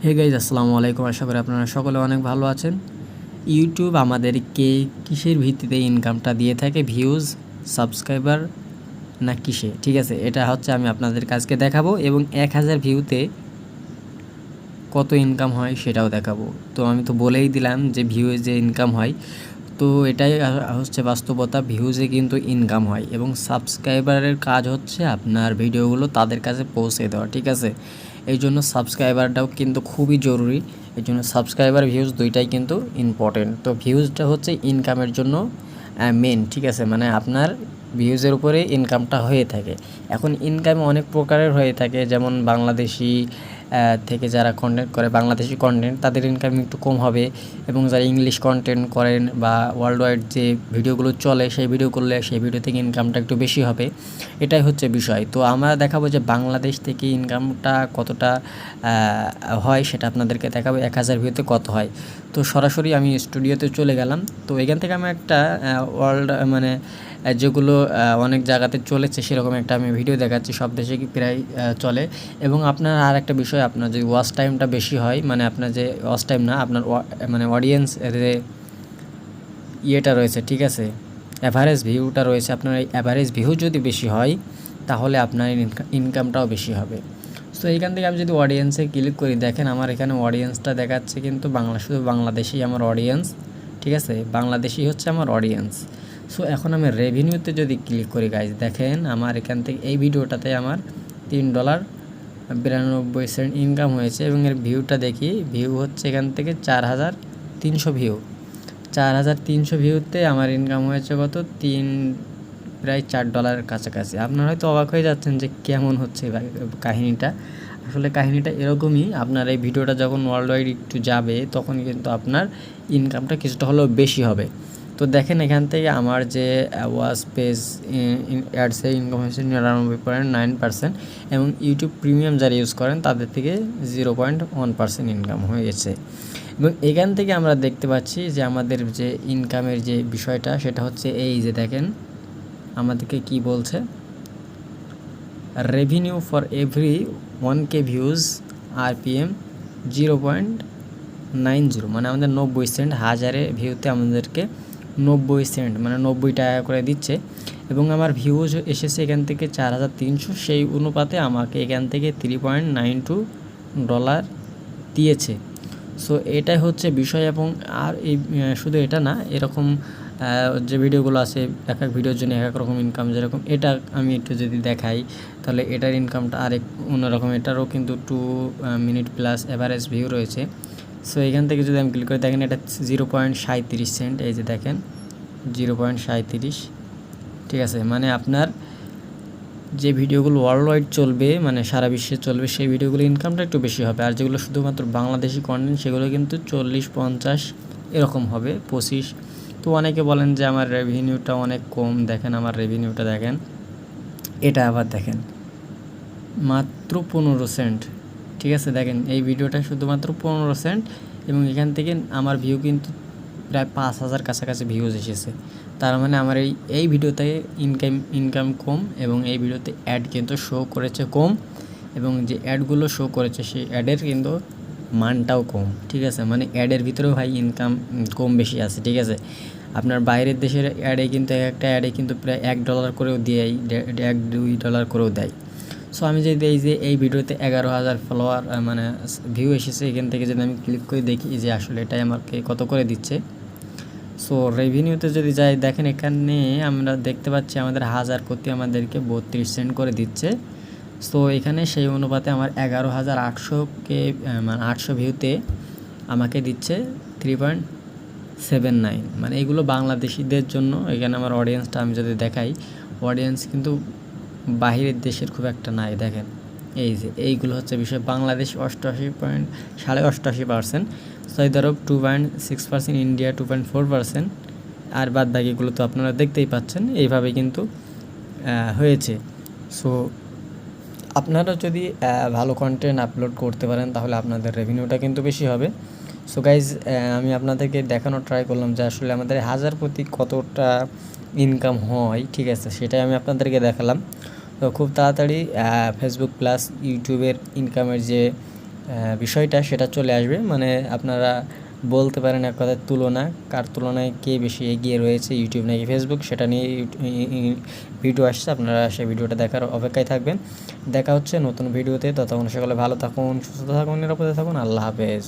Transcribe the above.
Hey guys, আসসালামু আলাইকুম। আশা করি আপনারা সকলে অনেক ভালো আছেন। ইউটিউব আমাদেরকে কিসের ভিত্তিতে ইনকামটা দিয়ে থাকে? ভিউজ, সাবস্ক্রাইবার না কিসে? ঠিক আছে, এটা হচ্ছে আমি আপনাদের কাছকে দেখাবো এবং 1000 ভিউতে কত ইনকাম হয় সেটাও দেখাবো। তো আমি তো বলেই দিলাম যে ভিউয়ে যে ইনকাম হয়, তো এটাই হচ্ছে বাস্তবতা। ভিউজে কিন্তু ইনকাম হয় এবং সাবস্ক্রাইবারের কাজ হচ্ছে আপনার ভিডিওগুলো তাদের কাছে পৌঁছে দেওয়া। ঠিক আছে, এই জন্য সাবস্ক্রাইবারটাও কিন্তু খুবই জরুরি। এই জন্য সাবস্ক্রাইবার ভিউজ দুইটাই কিন্তু ইম্পর্টেন্ট। তো ভিউজটা হচ্ছে ইনকামের জন্য মেন। ঠিক আছে, মানে আপনার ভিউজের উপরে ইনকামটা হয়ে থাকে। এখন ইনকাম অনেক প্রকারের হয়ে থাকে, যেমন বাংলাদেশি থেকে যারা কন্টেন্ট করে, বাংলাদেশি কন্টেন্ট, তাদের ইনকাম একটু কম হবে এবং যারা ইংলিশ কন্টেন্ট করেন বা ওয়ার্ল্ড ওয়াইড যে ভিডিওগুলো চলে সেই ভিডিও করলে সেই ভিডিও থেকে ইনকামটা একটু বেশি হবে। এটাই হচ্ছে বিষয়। তো আমরা দেখাবো যে বাংলাদেশ থেকে ইনকামটা কতটা হয় সেটা আপনাদেরকে দেখাবো। 1000 ভিউতে কত হয়। তো সরাসরি আমি স্টুডিওতে চলে গেলাম। তো এখান থেকে আমি একটা ওয়ার্ল্ড মানে যেগুলো অনেক জায়গাতে চলেছে সেরকম একটা আমি ভিডিও দেখাচ্ছি। সব দেশে কি প্রায় চলে। এবং আপনার আর একটা বিষয়, আপনার যদি ওয়াচ টাইমটা বেশি হয়, মানে আপনার যে ওয়াচ টাইম না, আপনার মানে অডিয়েন্স যে ইয়েটা রয়েছে, ঠিক আছে, অ্যাভারেজ ভিউটা রয়েছে, আপনার এই অ্যাভারেজ ভিউ যদি বেশি হয় তাহলে আপনার ইনকামটাও বেশি হবে। সো এইখান থেকে আমি যদি অডিয়েন্সে ক্লিক করি, দেখেন আমার এখানে অডিয়েন্সটা দেখাচ্ছে কিন্তু শুধু বাংলাদেশি আমার অডিয়েন্স। ঠিক আছে, বাংলাদেশি হচ্ছে আমার অডিয়েন্স। সো এখন আমি রেভিনিউতে যদি ক্লিক করি গাইজ, দেখেন আমার এখান থেকে এই ভিডিওটাতে আমার $3.92 ইনকাম হয়েছে এবং এর ভিউটা দেখি, ভিউ হচ্ছে এখান থেকে 4300 ভিউ। 4300 ভিউতে আমার ইনকাম হয়েছে কত? প্রায় $4 কাছাকাছি। আপনারা হয়তো অবাক হয়ে যাচ্ছেন যে কেমন হচ্ছে কাহিনিটা। আসলে কাহিনিটা এরকমই, আপনার এই ভিডিওটা যখন ওয়ার্ল্ড ওয়াইড একটু যাবে তখন কিন্তু আপনার ইনকামটা কিছুটা হলেও বেশি হবে। তো দেখেন এখান থেকে আমার যে ওয়াচ পেজ অ্যাডসে ইনকাম হয়েছে 99.9% এবং ইউটিউব প্রিমিয়াম যারা ইউজ করেন তাদের থেকে 0.1% ইনকাম হয়েছে। এবং এখান থেকে আমরা দেখতে পাচ্ছি যে আমাদের যে ইনকামের যে বিষয়টা সেটা হচ্ছে এই যে দেখেন আমাদেরকে কি বলছে, revenue for every 1K views RPM 0.90, মানে আমাদের 90 সেন্ট, 1000 ভিউতে আমাদেরকে 90 সেন্ট মানে 90 টাকা করে দিচ্ছে। এবং আমার ভিউজ এসেছে এখান থেকে 4300, সেই অনুপাতে আমাকে এখান থেকে $3.92 দিয়েছে। সো এটাই হচ্ছে বিষয়। এবং আর এই শুধু এটা না, এরকম যে ভিডিওগুলো আছে এক এক ভিডিওর জন্য এক এক রকম ইনকাম। যেরকম এটা আমি একটু যদি দেখাই তাহলে এটার ইনকামটা আরেক অন্যরকম। এটারও কিন্তু 2 মিনিট প্লাস অ্যাভারেজ ভিউ রয়েছে। সো এখান থেকে যদি আমি ক্লিক করে দেখেন, এটা 0.37 সেন্ট। এই যে দেখেন 0.37। ঠিক আছে, মানে আপনার যে ভিডিওগুলো ওয়ার্ল্ড ওয়াইড চলবে, মানে সারা বিশ্বে চলবে, সেই ভিডিওগুলো ইনকামটা একটু বেশি হবে। আর যেগুলো শুধুমাত্র বাংলাদেশি কন্টেন্ট সেগুলো কিন্তু 40-50 এরকম হবে, 25। তো অনেকে বলেন যে আমার রেভিনিউটা অনেক কম। দেখেন আমার রেভিনিউটা দেখেন, এটা আবার দেখেন মাত্র 15 সেন্ট। ঠিক আছে, দেখেন এই ভিডিওটা শুধুমাত্র 15 সেন্ট এবং এখান থেকে আমার ভিউ কিন্তু প্রায় 5000 কাছাকাছি ভিউজ এসেছে। তার মানে আমার এই ভিডিওতে ইনকাম কম এবং এই ভিডিওতে অ্যাড কিন্তু শো করেছে কম এবং যে অ্যাডগুলো শো করেছে সেই অ্যাডের কিন্তু মানটাও কম। ঠিক আছে, মানে অ্যাডের ভিতরেও ভাই ইনকাম কম বেশি আছে। ঠিক আছে, আপনার বাইরের দেশের অ্যাডে কিন্তু একটা অ্যাডে কিন্তু প্রায় $1 করেও দেয়, $1-2 করেও দেয়। সো আমি যদি এই ভিডিওতে 11,000 ফলোয়ার মানে ভিউ এসেছে, এখান থেকে যদি আমি ক্লিক করে দেখি যে আসলে এটাই আমাকে কত করে দিচ্ছে। সো রেভিনিউতে যদি যাই, দেখেন এখানে আমরা দেখতে পাচ্ছি আমাদের 1000 প্রতি আমাদেরকে 32 সেন্ট করে দিচ্ছে। সো এখানে সেই অনুপাতে আমার 11,800কে মানে 800 ভিউতে আমাকে দিচ্ছে 3.79, মানে এগুলো বাংলাদেশিদের জন্য। এখানে আমার অডিয়েন্সটা আমি যদি দেখাই, অডিয়েন্স কিন্তু বাহিরের দেশের খুব একটা নাই। দেখেন এই যে এইগুলো হচ্ছে বিষয়। বাংলাদেশ 88.88%, সৌদি আরব 2.6%, ইন্ডিয়া 2.4%, আর বাদ বাকিগুলো তো আপনারা দেখতেই পাচ্ছেন। এইভাবে কিন্তু হয়েছে। সো আপনারা যদি ভালো কন্টেন্ট আপলোড করতে পারেন তাহলে আপনাদের রেভিনিউটা কিন্তু বেশি হবে। সো গাইজ, আমি আপনাদেরকে দেখানোর ট্রাই করলাম যে আসলে আমাদের 1000 প্রতি কতটা ইনকাম হয়। ঠিক আছে, সেটাই আমি আপনাদেরকে দেখালাম। তো খুব তাড়াতাড়ি ফেসবুক প্লাস ইউটিউবের ইনকামের যে বিষয়টা সেটা চলে আসবে। মানে আপনারা বলতে পারেন এক কথায় তুলনা, কার তুলনায় কে বেশি এগিয়ে রয়েছে, ইউটিউব নাকি ফেসবুক, সেটা নিয়ে ভিডিও আসছে। আপনারা সেই ভিডিওটা দেখার অপেক্ষায় থাকবেন। দেখা হচ্ছে নতুন ভিডিওতে। ততক্ষণ সকলে ভালো থাকুন, সুস্থ থাকুন, নিরাপদে থাকুন। আল্লাহ হাফেজ।